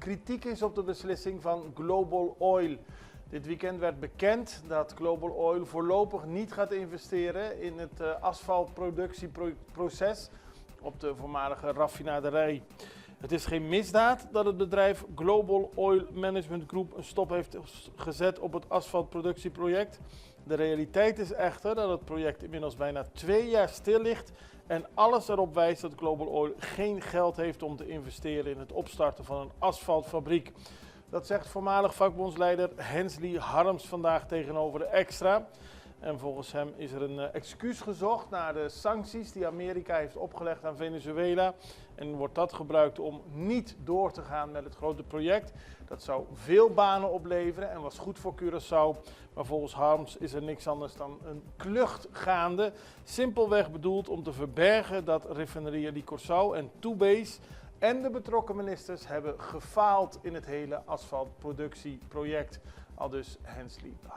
kritiek is op de beslissing van Global Oil. Dit weekend werd bekend dat Global Oil voorlopig niet gaat investeren in het asfaltproductieproces op de voormalige raffinaderij. Het is geen misdaad dat het bedrijf Global Oil Management Group een stop heeft gezet op het asfaltproductieproject. De realiteit is echter dat het project inmiddels bijna 2 jaar stil ligt en alles erop wijst dat Global Oil geen geld heeft om te investeren in het opstarten van een asfaltfabriek. Dat zegt voormalig vakbondsleider Hensley Harms vandaag tegenover de Extra. En volgens hem is er een excuus gezocht naar de sancties die Amerika heeft opgelegd aan Venezuela. En wordt dat gebruikt om niet door te gaan met het grote project. Dat zou veel banen opleveren en was goed voor Curaçao. Maar volgens Harms is er niks anders dan een klucht gaande. Simpelweg bedoeld om te verbergen dat Refinería de Curaçao en Tubase en de betrokken ministers hebben gefaald in het hele asfaltproductieproject. Aldus Hensley Harms.